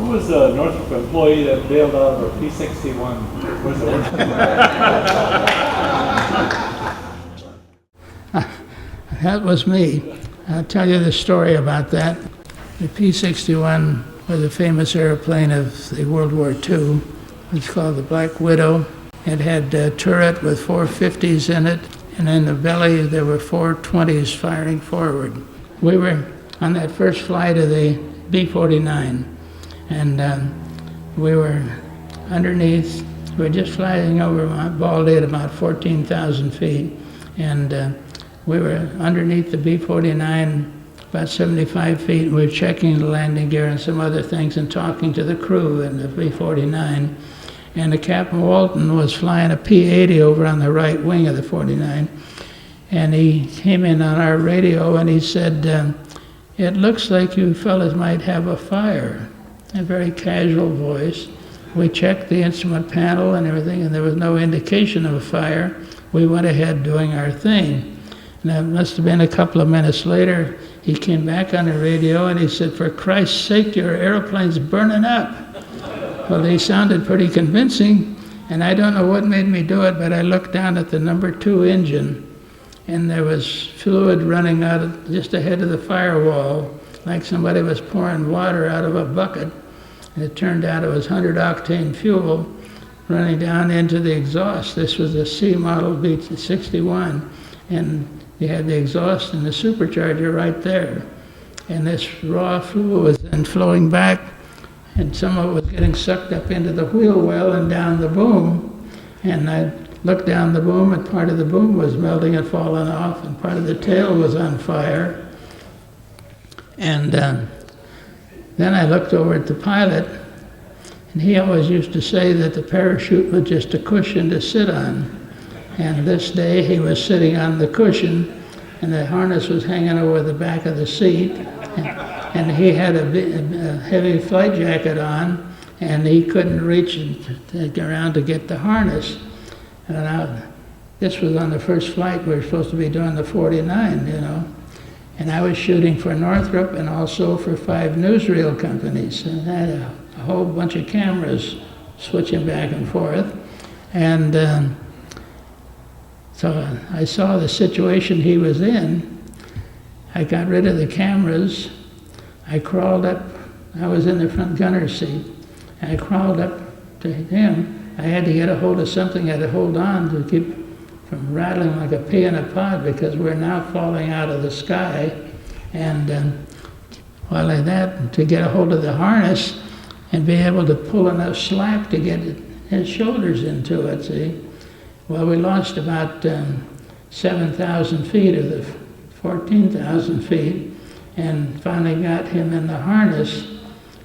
Who was the Northrop employee that bailed out of a P-61? Where's the That was me. I'll tell you the story about that. The P-61 was a famous airplane of the World War II. It's called the Black Widow. It had a turret with 4 50s in it, and in the belly there were 4 20s firing forward. We were on that first flight of the B-49, and we were underneath. We were just flying over Mount Baldy at about 14,000 feet, and we were underneath the B-49 about 75 feet, and we were checking the landing gear and some other things and talking to the crew in the B-49. And the Captain Walton was flying a P-80 over on the right wing of the 49. And he came in on our radio and he said, "It looks like you fellas might have a fire." A very casual voice. We checked the instrument panel and everything, and there was no indication of a fire. We went ahead doing our thing. And that must have been a couple of minutes later, he came back on the radio and he said, "For Christ's sake, your airplane's burning up." Well, they sounded pretty convincing, and I don't know what made me do it, but I looked down at the number 2 engine, and there was fluid running out just ahead of the firewall, like somebody was pouring water out of a bucket. And it turned out it was 100-octane fuel running down into the exhaust. This was a C model B-61, and you had the exhaust and the supercharger right there. And this raw fluid was then flowing back, and some of it was getting sucked up into the wheel well and down the boom. And I looked down the boom, and part of the boom was melting and falling off, and part of the tail was on fire. And then I looked over at the pilot, and he always used to say that the parachute was just a cushion to sit on. And this day he was sitting on the cushion, and the harness was hanging over the back of the seat. And he had a heavy flight jacket on, and he couldn't reach around to get the harness. And this was on the first flight. We were supposed to be doing the 49, you know. And I was shooting for Northrop and also for 5 newsreel companies. And I had a whole bunch of cameras switching back and forth. And so I saw the situation he was in. I got rid of the cameras. I crawled up. I was in the front gunner's seat. And I crawled up to him. I had to get a hold of something I had to hold on to keep from rattling like a pea in a pod, because we're now falling out of the sky. And while like that, to get a hold of the harness and be able to pull enough slack to get his shoulders into it, see? Well, we lost about 7,000 feet of the 14,000 feet, and finally got him in the harness,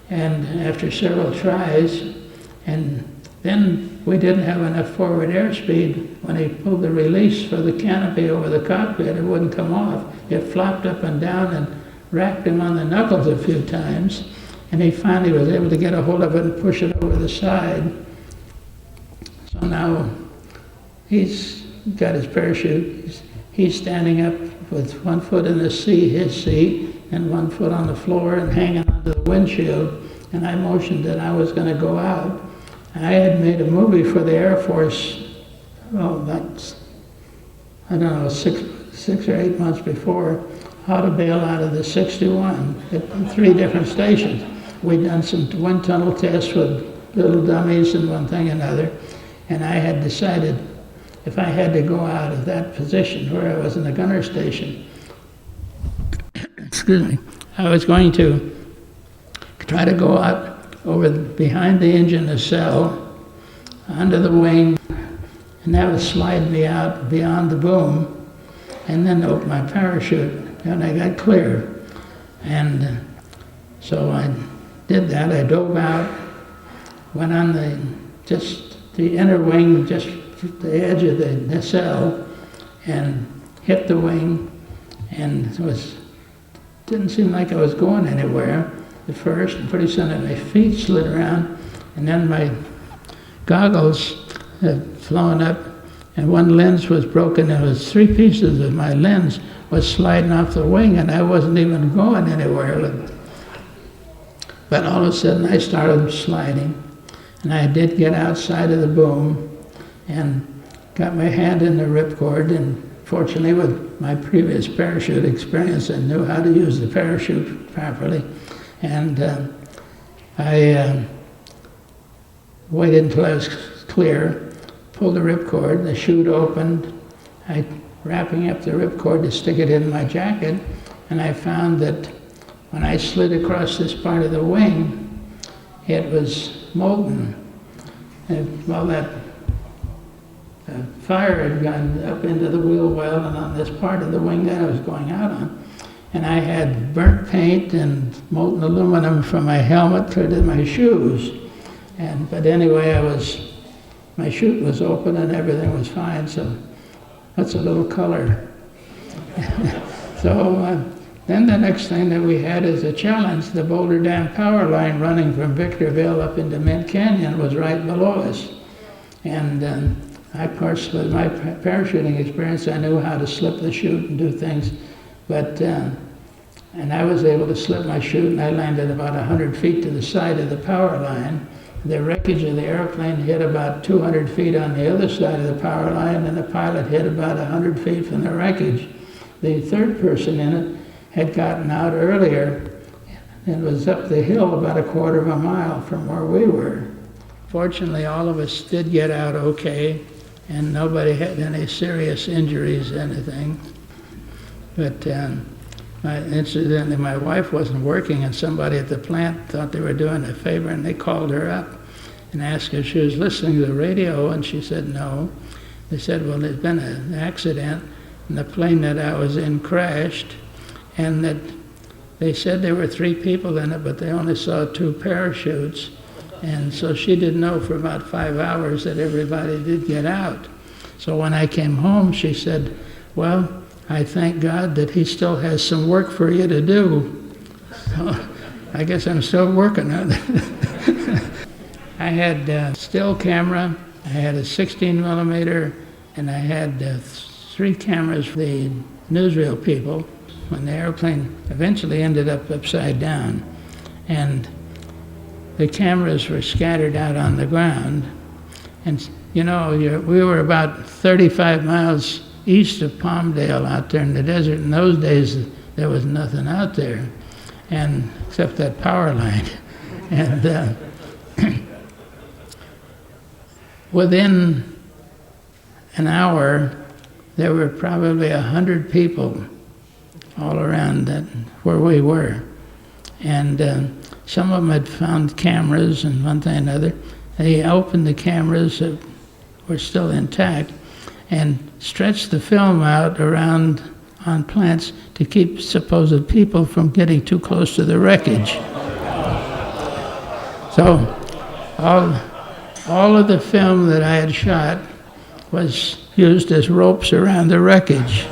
and after several tries, and then we didn't have enough forward airspeed. When he pulled the release for the canopy over the cockpit, it wouldn't come off. It flopped up and down and racked him on the knuckles a few times, and he finally was able to get a hold of it and push it over the side. So now he's got his parachute. He's standing up with 1 foot in his seat, and 1 foot on the floor and hanging onto the windshield. And I motioned that I was going to go out. I had made a movie for the Air Force, well, that's, I don't know, six or 8 months before, how to bail out of the 61 at 3 different stations. We'd done some wind tunnel tests with little dummies and one thing and another. And I had decided if I had to go out of that position where I was in the gunner station, excuse me, I was going to try to go out over behind the engine nacelle, under the wing, and that would slide me out beyond the boom, and then open my parachute, and I got clear. And so I did that. I dove out, went on the inner wing, just the edge of the nacelle, and hit the wing, and it didn't seem like I was going anywhere at first, and pretty soon my feet slid around, and then my goggles had flown up, and one lens was broken, and it was 3 pieces of my lens was sliding off the wing, and I wasn't even going anywhere. But all of a sudden I started sliding, and I did get outside of the boom and got my hand in the ripcord, and fortunately with my previous parachute experience I knew how to use the parachute properly. And I waited until I was clear, pulled the ripcord, the chute opened, I wrapping up the ripcord to stick it in my jacket, and I found that when I slid across this part of the wing, it was molten. And, well, that fire had gone up into the wheel well and on this part of the wing that I was going out on. And I had burnt paint and molten aluminum from my helmet to my shoes. But anyway, my chute was open and everything was fine, so that's a little color. So then the next thing that we had as a challenge, the Boulder Dam power line running from Victorville up into Mint Canyon was right below us. And of course, with my parachuting experience, I knew how to slip the chute and do things. But, and I was able to slip my chute, and I landed about 100 feet to the side of the power line. The wreckage of the airplane hit about 200 feet on the other side of the power line, and the pilot hit about 100 feet from the wreckage. The third person in it had gotten out earlier and was up the hill about a quarter of a mile from where we were. Fortunately, all of us did get out okay, and nobody had any serious injuries, anything. But incidentally, my wife wasn't working, and somebody at the plant thought they were doing a favor, and they called her up and asked if she was listening to the radio, and she said no. They said, well, there's been an accident, and the plane that I was in crashed, and that they said there were 3 people in it, but they only saw 2 parachutes. And so she didn't know for about 5 hours that everybody did get out. So when I came home, she said, well, I thank God that he still has some work for you to do. So I guess I'm still working on it. I had a still camera, I had a 16 millimeter, and I had 3 cameras for the newsreel people when the airplane eventually ended up upside down. And the cameras were scattered out on the ground. And, you know, we were about 35 miles east of Palmdale out there in the desert. In those days, there was nothing out there, and except that power line. And within an hour, there were probably 100 people all around where we were. And some of them had found cameras and one thing and another. They opened the cameras that were still intact and stretched the film out around on plants to keep supposed people from getting too close to the wreckage. So all of the film that I had shot was used as ropes around the wreckage.